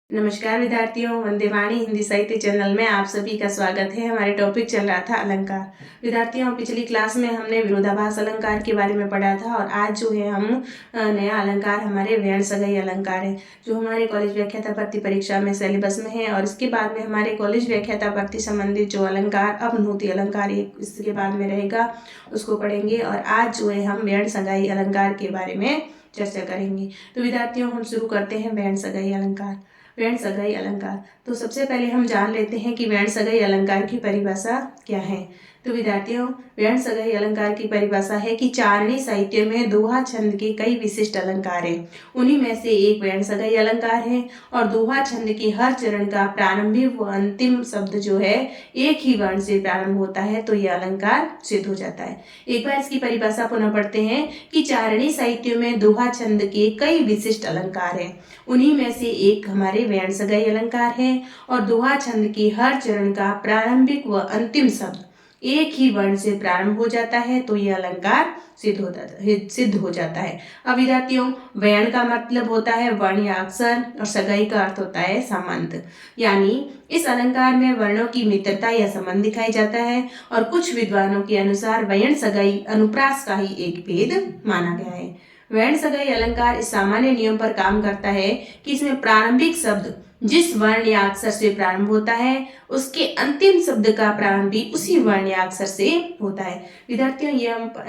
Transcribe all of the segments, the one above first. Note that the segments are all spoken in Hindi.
नमस्कार विद्यार्थियों, वंदे वाणी हिंदी साहित्य चैनल में आप सभी का स्वागत है। हमारे टॉपिक चल रहा था अलंकार। विद्यार्थियों, पिछली क्लास में हमने विरोधाभास अलंकार के बारे में पढ़ा था और आज जो है हम नया अलंकार हमारे व्यंग्य सगाई अलंकार है, जो हमारे कॉलेज व्याख्याता भर्ती परीक्षा में सिलेबस में है। और इसके बाद में हमारे कॉलेज व्याख्याता भर्ती संबंधित जो अलंकार अपनहुति अलंकार इसके बाद में रहेगा, उसको पढ़ेंगे। और आज जो है हम व्यंग्य सगाई अलंकार के बारे में चर्चा करेंगे। तो विद्यार्थियों, हम शुरू करते हैं व्यंग्य सगाई अलंकार। व्यंग्य सगाई अलंकार। तो सबसे पहले हम जान लेते हैं कि व्यंग्य सगाई अलंकार की परिभाषा क्या है। तो विद्यार्थियों, व्यंग्य सगाई अलंकार की परिभाषा है कि चारणी साहित्य में दोहा छंद के कई विशिष्ट अलंकार हैं। उन्हीं में से एक व्यंग्य सगाई अलंकार है। और दोहा छंद के हर चरण का प्रारंभिक व अंतिम शब्द जो है एक ही वर्ण से प्रारंभ होता है, तो यह अलंकार सिद्ध हो जाता है। एक बार इसकी परिभाषा पुनः पढ़ते हैं कि चारणी साहित्य में दोहा छंद के कई विशिष्ट अलंकार हैं। उन्हीं में से एक हमारे व्यंग्य सगाई अलंकार है। और दोहा छंद के हर चरण का प्रारंभिक व अंतिम शब्द एक ही वर्ण से प्रारंभ हो जाता है, तो यह अलंकार सिद्ध हो जाता है। अब विद्यार्थियों, व्यंग्य का मतलब होता है वर्ण या अक्षर और सगाई का अर्थ होता है संबंध। यानी इस अलंकार में वर्णों की मित्रता या संबंध दिखाई जाता है। और कुछ विद्वानों के अनुसार व्यंग्य सगाई अनुप्रास का ही एक भेद माना गया है। व्यंग्य सगाई अलंकार इस सामान्य नियम पर काम करता है कि इसमें प्रारंभिक शब्द जिस वर्ण या अक्षर से प्रारंभ होता है, उसके अंतिम शब्द का प्रारंभ भी उसी वर्ण या अक्षर से होता है। विद्यार्थियों,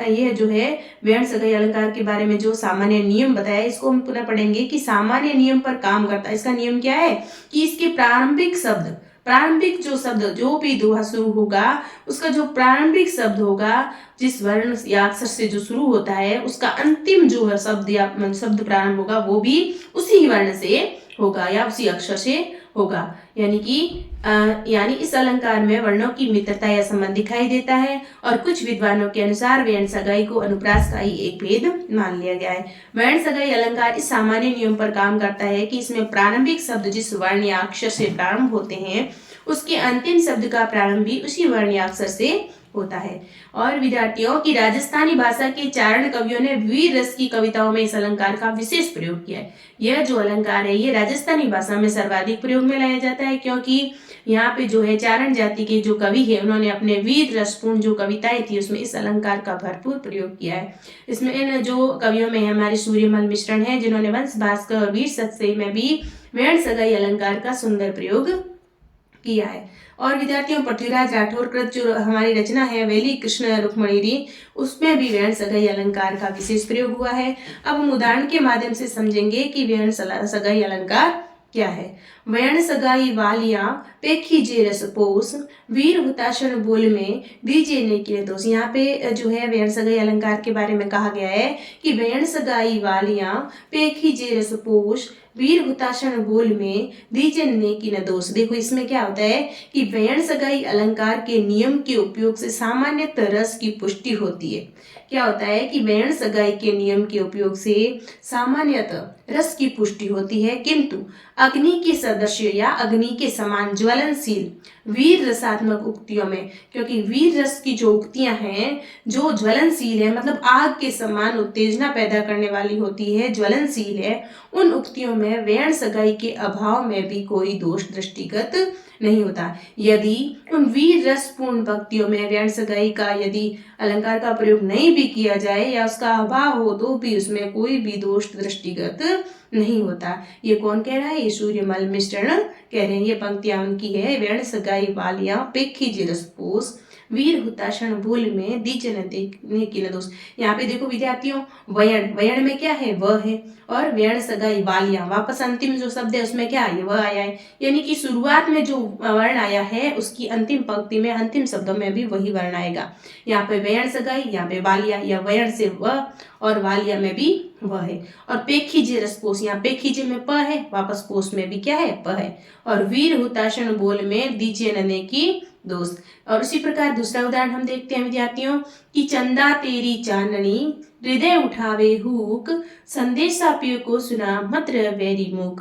यह जो है व्यंग्य सगाई अलंकार के बारे में जो सामान्य नियम बताया, इसको हम पुनः पढ़ेंगे कि सामान्य नियम पर काम करता है। इसका नियम क्या है कि इसके प्रारंभिक जो शब्द, जो भी दोहा शुरू होगा, उसका जो प्रारंभिक शब्द होगा, जिस वर्ण या अक्षर से जो शुरू होता है, उसका अंतिम जो है शब्द या शब्द प्रारंभ होगा, वो भी उसी वर्ण से होगा या उसी अक्षर से होगा। यानी इस अलंकार में वर्णों की मित्रता या संबंध दिखाई देता है। और कुछ विद्वानों के अनुसार व्यंग्य सगाई को अनुप्रास का ही एक भेद मान लिया गया है। व्यंग्य सगाई अलंकार इस सामान्य नियम पर काम करता है कि इसमें प्रारंभिक शब्द जिस वर्ण या अक्षर से प्रारंभ होते हैं, उसके अंतिम शब्द का प्रारंभ भी उसी वर्ण या अक्षर से होता है। और विद्यार्थियों की राजस्थानी भाषा के चारण कवियों ने वीर रस की कविताओं में इस अलंकार का विशेष प्रयोग किया है। यह जो अलंकार है, ये राजस्थानी भाषा में सर्वाधिक प्रयोग में लाया जाता है, क्योंकि यहाँ पे जो है चारण जाति के जो कवि है, उन्होंने अपने वीर रसपूर्ण जो कविताएं थी, उसमें इस अलंकार का भरपूर प्रयोग किया है। इसमें इन जो कवियों में हमारे सूर्यमल मिश्रण है, जिन्होंने वंश भास्कर और वीर सतसई में भी व्यंग्य सगाई अलंकार का सुंदर प्रयोग किया है। और विद्यार्थियों, पृथ्वीराज राठौर कृत जो हमारी रचना है वेली कृष्ण रुक्मणी, उसमें भी व्यंग्य सगाई अलंकार का विशेष प्रयोग हुआ है। अब हम उदाहरण के माध्यम से समझेंगे कि व्यंग्य सगाई अलंकार क्या है। व्यंग्य सगाई वालिया पेखी जे रस पोस, वीर हुताशन बोल में दीजे ने किए दोष। यहाँ पे जो है व्यंग्य सगाई अलंकार के बारे में कहा गया है कि व्यंग्य सगाई वालिया पेखी जे रस पोस, वीर हुताशन बोल में दीजन ने की न दोष। देखो, इसमें क्या होता है कि व्यंग्य सगाई अलंकार के नियम के उपयोग से सामान्यतः रस की पुष्टि होती है। क्या होता है कि व्यंग्य सगाई के नियम के उपयोग से सामान्यतः रस की पुष्टि होती है, किंतु अग्नि के सदृश या अग्नि के समान ज्वलनशील वीर रसात्मक उक्तियों में, क्योंकि वीर रस की जो उक्तियां हैं, जो ज्वलनशील है, मतलब आग के समान उत्तेजना पैदा करने वाली होती है, ज्वलनशील है, उन उक्तियों में व्यंग्य सगाई के अभाव में भी कोई दोष दृष्टिगत नहीं होता। यदि उन वीर रसपूर्ण भक्तियों में व्यंग्य सगाई का यदि अलंकार का प्रयोग नहीं भी किया जाए या उसका अभाव हो, तो भी उसमें कोई भी दोष दृष्टिगत नहीं होता। ये कौन कह रहा है? ये सूर्यमल मिश्रण कह रहे हैं। ये पंक्तियां उनकी है। व्यंग्य सगाई वालिया पेखी जिरस पोस, वीर हुताशन भूल में दीजन देखने की न दोष। यहाँ पे देखो विद्यार्थियों, वयण में क्या है? वह है। और व्यंग्य सगाई वालिया, वापस अंतिम जो शब्द है उसमें क्या है? वह आया है। यानी कि शुरुआत में जो वर्ण आया है, उसकी अंतिम पंक्ति में, अंतिम शब्दों में भी वही वर्ण आएगा। यहाँ पे व्यंग्य सगाई, यहाँ पे वालिया, या वर्ण से वह और वालिया में भी वह है। और पेखीजे रसपोस, यहाँ पेखीजे में प है, वापस पोस में भी क्या है? प है। और वीर हुताशन बोल में दीजे नने की दोस्त। और उसी प्रकार दूसरा उदाहरण हम देखते हैं विद्यार्थियों कि चंदा तेरी चांदनी हृदय उठावे हुक, संदेशा पिय को सुना मत्र वेरी मुख।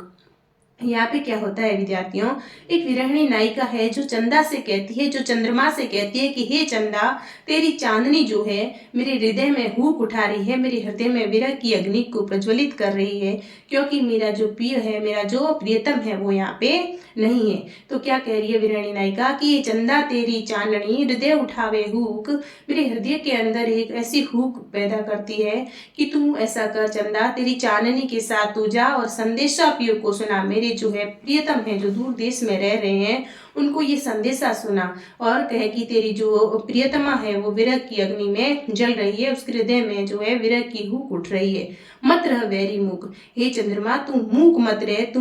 यहाँ पे क्या होता है विद्यार्थियों, एक विरहिणी नायिका है जो चंदा से कहती है, जो चंद्रमा से कहती है कि हे चंदा, तेरी चांदनी जो है मेरे हृदय में हूक उठा रही है, मेरे हृदय में विरह की अग्नि को प्रज्वलित कर रही है, क्योंकि मेरा जो प्रिय है, मेरा जो प्रियतम है वो यहाँ पे नहीं है। तो क्या कह रही है विरहिणी नायिका कि ये चंदा तेरी चांदनी हृदय उठावे हूक, मेरे हृदय के अंदर एक ऐसी हूक पैदा करती है कि तू ऐसा कर चंदा, तेरी चांदनी के साथ तू जा और संदेशा पियो को सुना, मेरे जो है प्रियतम है जो दूर देश में रह रहे हैं उनको ये संदेशा सुना, और कहे कि तेरी जो प्रियतमा है वो विरह की अग्नि में जल रही है, उसके हृदय में जो है विरह की हूक उठ रही है। मत रह वैरी मूक, हे चंद्रमा तू मूक मत रहे, तू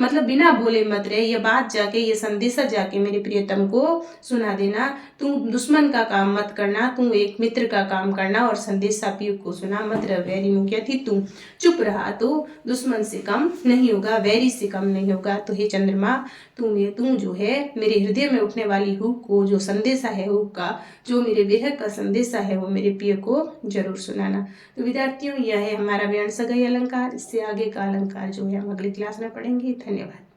मतलब बिना बोले मत रहे, ये बात जाके, ये संदेशा जाके मेरे प्रियतम को सुना देना, तू दुश्मन का काम मत करना, तू एक मित्र का काम करना और संदेशा पियो को सुना, मत रह वैरी मूक, यदि तू चुप रहा तो दुश्मन से कम नहीं होगा, वैरी से कम नहीं होगा। तो हे चंद्रमा तू जो है मेरे हृदय में उठने वाली हुक को, जो संदेशा है हुक का, जो मेरे विरह का संदेशा है वो मेरे प्रिय को जरूर सुनाना। तो विद्यार्थियों यह है हमारा व्यंजक अलंकार, इससे आगे का अलंकार जो है हम अगली क्लास में पढ़ेंगे। धन्यवाद।